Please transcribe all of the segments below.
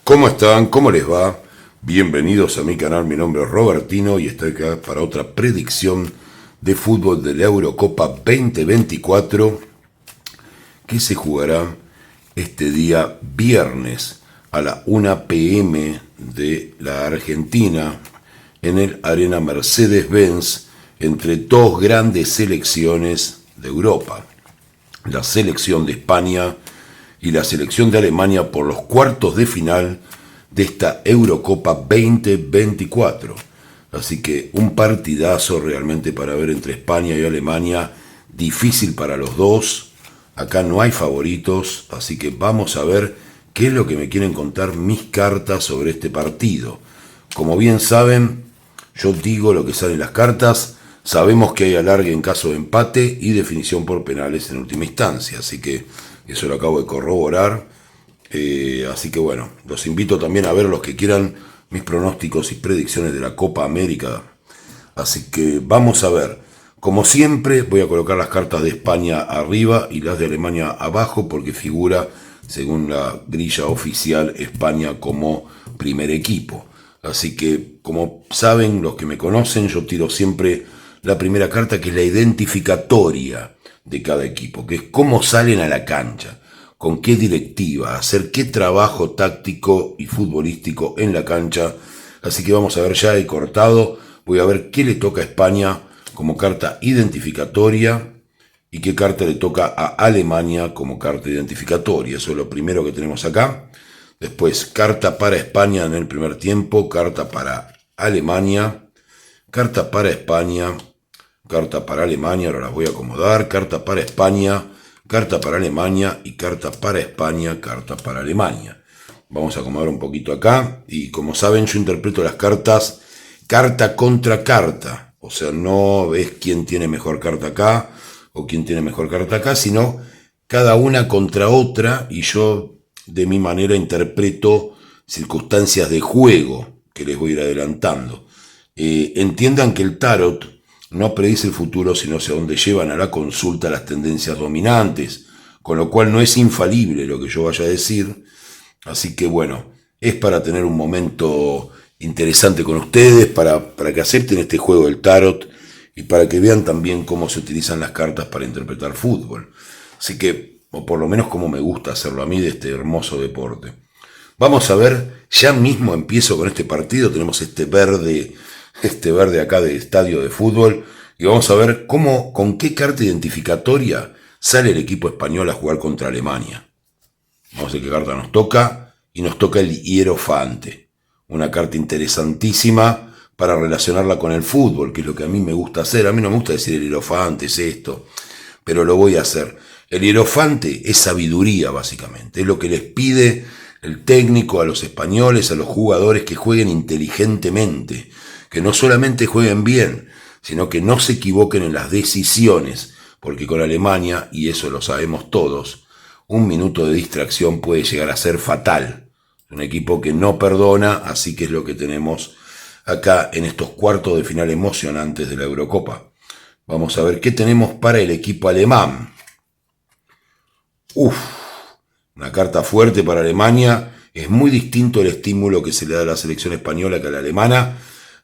¿Cómo están? ¿Cómo les va? Bienvenidos a mi canal, mi nombre es Robertino y estoy acá para otra predicción de fútbol de la Eurocopa 2024 que se jugará este día viernes a la 1 p.m. de la Argentina en el Arena Mercedes-Benz entre dos grandes selecciones de Europa, la selección de España y la selección de Alemania por los cuartos de final de esta Eurocopa 2024. Así que un partidazo realmente para ver entre España y Alemania, difícil para los dos. Acá no hay favoritos, así que vamos a ver qué es lo que me quieren contar mis cartas sobre este partido. Como bien saben, yo digo lo que sale en las cartas. Sabemos que hay alargue en caso de empate y definición por penales en última instancia, así que eso lo acabo de corroborar. Así que bueno, los invito también a ver los que quieran mis pronósticos y predicciones de la Copa América. Así que vamos a ver. Como siempre, voy a colocar las cartas de España arriba y las de Alemania abajo, porque figura, según la grilla oficial, España como primer equipo. Así que, como saben los que me conocen, yo tiro siempre la primera carta, que es la identificatoria de cada equipo, que es cómo salen a la cancha, con qué directiva, hacer qué trabajo táctico y futbolístico en la cancha. Así que vamos a ver, ya he cortado, voy a ver qué le toca a España como carta identificatoria y qué carta le toca a Alemania como carta identificatoria. Eso es lo primero que tenemos acá. Después, carta para España en el primer tiempo, carta para Alemania, carta para España, carta para Alemania, ahora las voy a acomodar, carta para España, carta para Alemania y carta para España, carta para Alemania. Vamos a acomodar un poquito acá y como saben yo interpreto las cartas carta contra carta, o sea, no es quién tiene mejor carta acá o quién tiene mejor carta acá, sino cada una contra otra y yo de mi manera interpreto circunstancias de juego que les voy a ir adelantando. Entiendan que el tarot no predice el futuro, sino hacia donde llevan a la consulta las tendencias dominantes, con lo cual no es infalible lo que yo vaya a decir. Así que bueno, es para tener un momento interesante con ustedes, para que acepten este juego del tarot y para que vean también cómo se utilizan las cartas para interpretar fútbol. Así que, o por lo menos como me gusta hacerlo a mí de este hermoso deporte. Vamos a ver, ya mismo empiezo con este partido, tenemos este verde acá de estadio de fútbol, y vamos a ver con qué carta identificatoria sale el equipo español a jugar contra Alemania. Vamos a ver qué carta nos toca, y nos toca el hierofante, una carta interesantísima para relacionarla con el fútbol, que es lo que a mí me gusta hacer. A mí no me gusta decir el hierofante es esto, pero lo voy a hacer. El hierofante es sabiduría, básicamente, es lo que les pide el técnico a los españoles, a los jugadores, que jueguen inteligentemente, que no solamente jueguen bien, sino que no se equivoquen en las decisiones, porque con Alemania, y eso lo sabemos todos, un minuto de distracción puede llegar a ser fatal. Un equipo que no perdona, así que es lo que tenemos acá en estos cuartos de final emocionantes de la Eurocopa. Vamos a ver qué tenemos para el equipo alemán. Una carta fuerte para Alemania. Es muy distinto el estímulo que se le da a la selección española que a la alemana.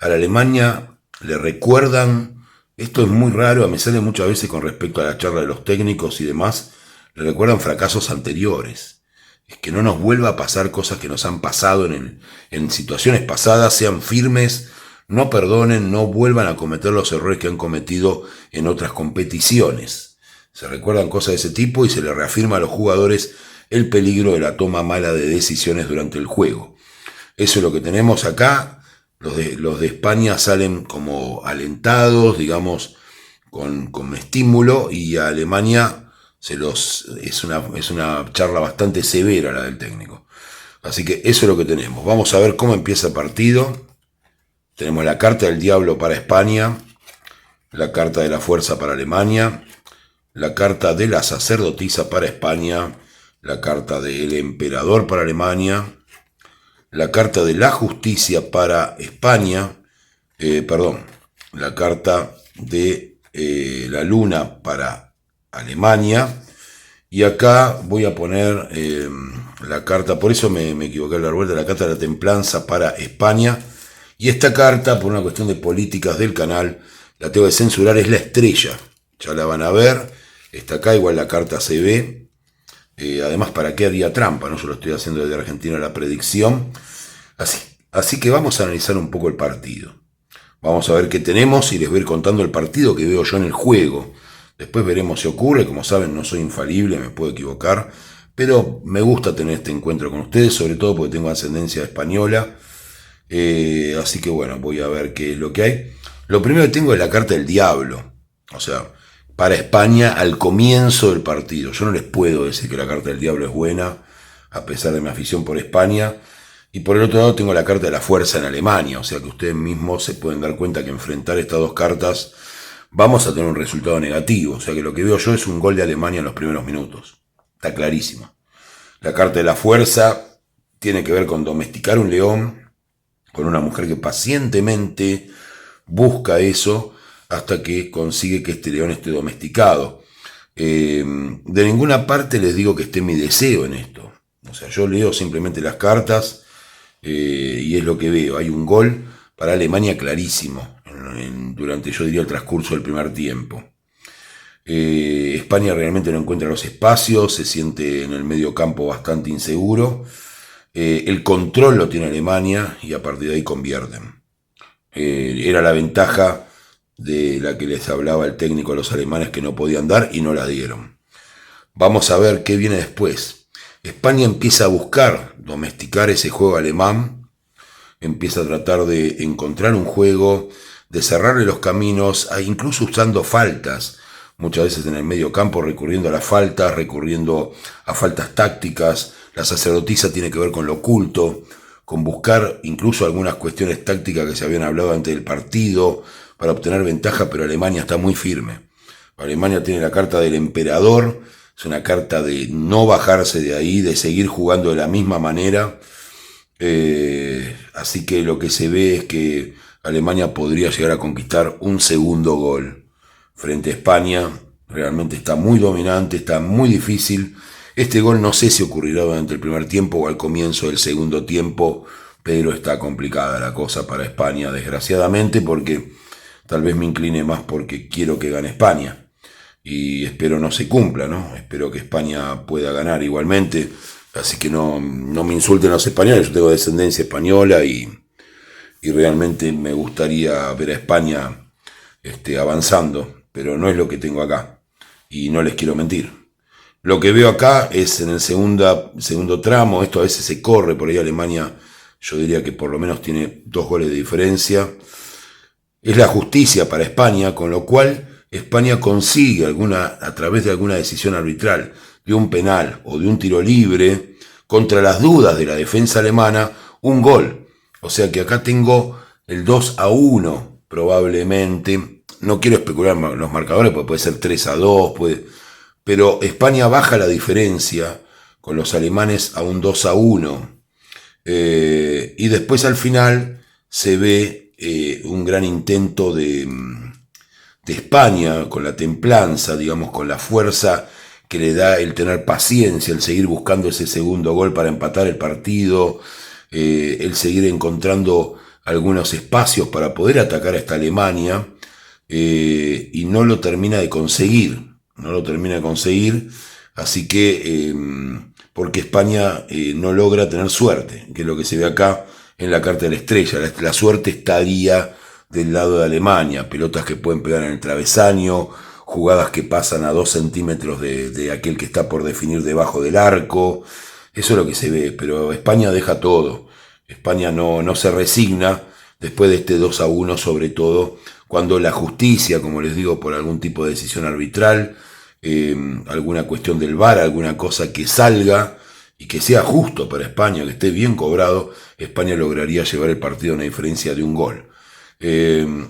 A la Alemania le recuerdan, esto es muy raro, me sale muchas veces con respecto a la charla de los técnicos y demás, le recuerdan fracasos anteriores. Es que no nos vuelva a pasar cosas que nos han pasado en situaciones pasadas, sean firmes, no perdonen, no vuelvan a cometer los errores que han cometido en otras competiciones. Se recuerdan cosas de ese tipo y se le reafirma a los jugadores el peligro de la toma mala de decisiones durante el juego. Eso es lo que tenemos acá. Los de España salen como alentados, digamos, con estímulo, y a Alemania es una charla bastante severa la del técnico. Así que eso es lo que tenemos. Vamos a ver cómo empieza el partido. Tenemos la carta del diablo para España, la carta de la fuerza para Alemania, la carta de la sacerdotisa para España, la carta del emperador para Alemania, la carta de la justicia para España, la carta de la luna para Alemania, y acá voy a poner la carta, por eso me equivoqué a la vuelta, la carta de la templanza para España. Y esta carta, por una cuestión de políticas del canal, la tengo que censurar, es la estrella. Ya la van a ver, está acá, igual la carta se ve. Además, ¿para qué haría trampa? ¿No? Yo lo estoy haciendo desde Argentina la predicción. Así que vamos a analizar un poco el partido. Vamos a ver qué tenemos y les voy a ir contando el partido que veo yo en el juego. Después veremos si ocurre. Como saben, no soy infalible, me puedo equivocar. Pero me gusta tener este encuentro con ustedes, sobre todo porque tengo ascendencia española. Así que bueno, voy a ver qué es lo que hay. Lo primero que tengo es la carta del diablo. O sea, para España al comienzo del partido. Yo no les puedo decir que la carta del diablo es buena, a pesar de mi afición por España. Y por el otro lado tengo la carta de la fuerza en Alemania. O sea que ustedes mismos se pueden dar cuenta que enfrentar estas dos cartas vamos a tener un resultado negativo. O sea que lo que veo yo es un gol de Alemania en los primeros minutos. Está clarísimo. La carta de la fuerza tiene que ver con domesticar un león, con una mujer que pacientemente busca eso hasta que consigue que este león esté domesticado. De ninguna parte les digo que esté mi deseo en esto. O sea, yo leo simplemente las cartas y es lo que veo. Hay un gol para Alemania clarísimo durante, yo diría, el transcurso del primer tiempo. España realmente no encuentra los espacios, se siente en el medio campo bastante inseguro. El control lo tiene Alemania y a partir de ahí convierten. Era la ventaja de la que les hablaba el técnico a los alemanes, que no podían dar y no la dieron. Vamos a ver qué viene después. España empieza a buscar domesticar ese juego alemán, empieza a tratar de encontrar un juego, de cerrarle los caminos, incluso usando faltas, muchas veces en el medio campo, recurriendo a las faltas, recurriendo a faltas tácticas. La sacerdotisa tiene que ver con lo oculto, con buscar incluso algunas cuestiones tácticas que se habían hablado antes del partido para obtener ventaja, pero Alemania está muy firme. Alemania tiene la carta del emperador, es una carta de no bajarse de ahí, de seguir jugando de la misma manera. Así que lo que se ve es que Alemania podría llegar a conquistar un segundo gol frente a España. Realmente está muy dominante, está muy difícil. Este gol no sé si ocurrirá durante el primer tiempo o al comienzo del segundo tiempo, pero está complicada la cosa para España, desgraciadamente, porque tal vez me incline más porque quiero que gane España. Y espero no se cumpla, ¿no? Espero que España pueda ganar igualmente. Así que no me insulten los españoles, yo tengo descendencia española y realmente me gustaría ver a España avanzando, pero no es lo que tengo acá. Y no les quiero mentir. Lo que veo acá es en el segundo tramo, esto a veces se corre, por ahí Alemania yo diría que por lo menos tiene 2 goles de diferencia. Es la justicia para España, con lo cual España consigue a través de alguna decisión arbitral, de un penal o de un tiro libre, contra las dudas de la defensa alemana, un gol. O sea que acá tengo el 2-1 probablemente. No quiero especular los marcadores, porque puede ser 3-2, pero España baja la diferencia con los alemanes a un 2-1. Y después al final se ve un gran intento de España con la templanza, digamos, con la fuerza que le da el tener paciencia, el seguir buscando ese segundo gol para empatar el partido, el seguir encontrando algunos espacios para poder atacar a esta Alemania, y no lo termina de conseguir, así que porque España no logra tener suerte, que es lo que se ve acá en la carta de la estrella. La suerte estaría del lado de Alemania, pelotas que pueden pegar en el travesaño, jugadas que pasan a 2 centímetros de aquel que está por definir debajo del arco. Eso es lo que se ve, pero España deja todo. España no se resigna después de este 2-1, sobre todo cuando la justicia, como les digo, por algún tipo de decisión arbitral, alguna cuestión del VAR, alguna cosa que salga y que sea justo para España, que esté bien cobrado, España lograría llevar el partido a una diferencia de un gol.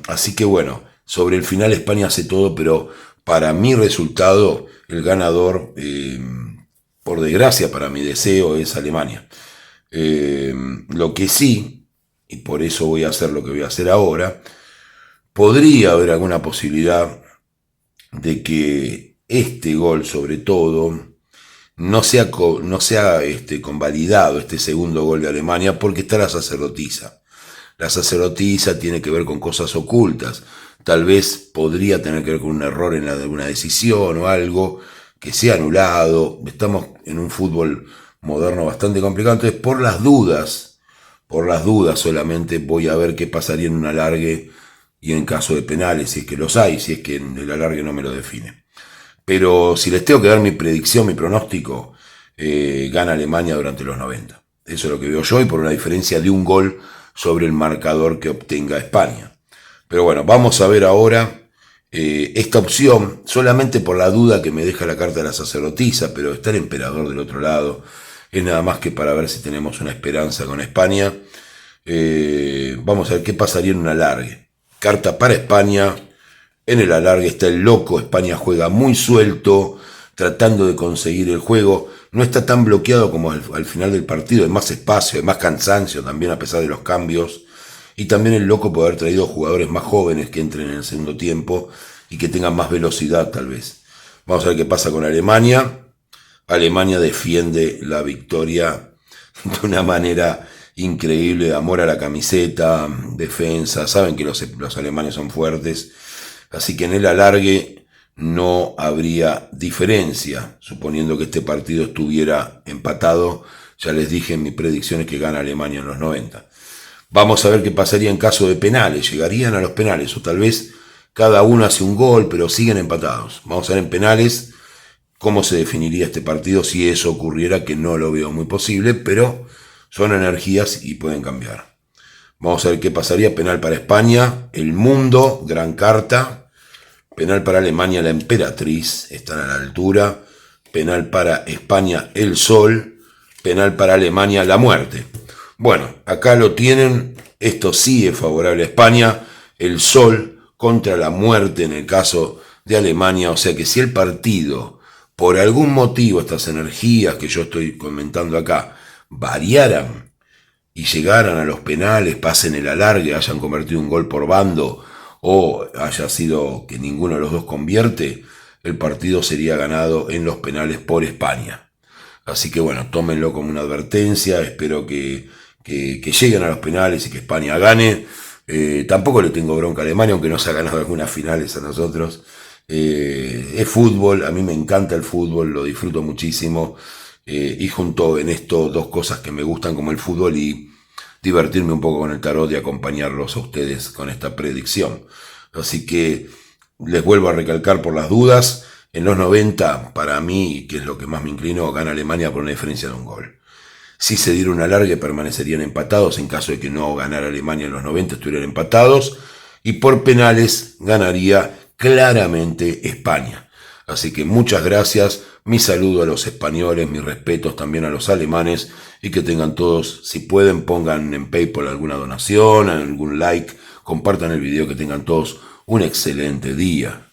Así que bueno, sobre el final España hace todo, pero para mi resultado, el ganador, por desgracia para mi deseo, es Alemania. Lo que sí, y por eso voy a hacer lo que voy a hacer ahora, podría haber alguna posibilidad de que este gol, sobre todo, no sea convalidado este segundo gol de Alemania porque está la sacerdotisa. La sacerdotisa tiene que ver con cosas ocultas. Tal vez podría tener que ver con un error en una decisión o algo que sea anulado. Estamos en un fútbol moderno bastante complicado. Entonces, por las dudas solamente voy a ver qué pasaría en un alargue y en caso de penales, si es que los hay, si es que en el alargue no me lo define. Pero si les tengo que dar mi predicción, mi pronóstico, gana Alemania durante los 90. Eso es lo que veo yo y por una diferencia de un gol sobre el marcador que obtenga España. Pero bueno, vamos a ver ahora esta opción, solamente por la duda que me deja la carta de la sacerdotisa, pero está el emperador del otro lado, es nada más que para ver si tenemos una esperanza con España. Vamos a ver qué pasaría en un alargue. Carta para España. En el alargue está el loco. España juega muy suelto, tratando de conseguir el juego. No está tan bloqueado como al final del partido. Hay más espacio, hay más cansancio también a pesar de los cambios. Y también el loco puede haber traído jugadores más jóvenes que entren en el segundo tiempo y que tengan más velocidad tal vez. Vamos a ver qué pasa con Alemania. Alemania defiende la victoria de una manera increíble, amor a la camiseta, defensa. Saben que los alemanes son fuertes. Así que en el alargue no habría diferencia, suponiendo que este partido estuviera empatado. Ya les dije en mi predicción es que gana Alemania en los 90. Vamos a ver qué pasaría en caso de penales. Llegarían a los penales o tal vez cada uno hace un gol, pero siguen empatados. Vamos a ver en penales cómo se definiría este partido si eso ocurriera, que no lo veo muy posible, pero son energías y pueden cambiar. Vamos a ver qué pasaría. Penal para España, el mundo, gran carta. Penal para Alemania, la emperatriz, están a la altura. Penal para España, el sol. Penal para Alemania, la muerte. Bueno, acá lo tienen. Esto sí es favorable a España. El sol contra la muerte en el caso de Alemania. O sea que si el partido, por algún motivo, estas energías que yo estoy comentando acá, variaran y llegaran a los penales, pasen el alargue, hayan convertido un gol por bando o haya sido que ninguno de los dos convierte, el partido sería ganado en los penales por España. Así que bueno, tómenlo como una advertencia, espero que lleguen a los penales y que España gane. Tampoco le tengo bronca a Alemania, aunque nos ha ganado algunas finales a nosotros. Es fútbol, a mí me encanta el fútbol, lo disfruto muchísimo. Y junto en esto dos cosas que me gustan como el fútbol y divertirme un poco con el tarot y acompañarlos a ustedes con esta predicción. Así que les vuelvo a recalcar por las dudas, en los 90, para mí, que es lo que más me inclino, gana Alemania por una diferencia de un gol. Si se diera un alargue permanecerían empatados, en caso de que no ganara Alemania en los 90 estuvieran empatados, y por penales ganaría claramente España. Así que muchas gracias, mi saludo a los españoles, mis respetos también a los alemanes y que tengan todos, si pueden, pongan en PayPal alguna donación, algún like, compartan el video, que tengan todos un excelente día.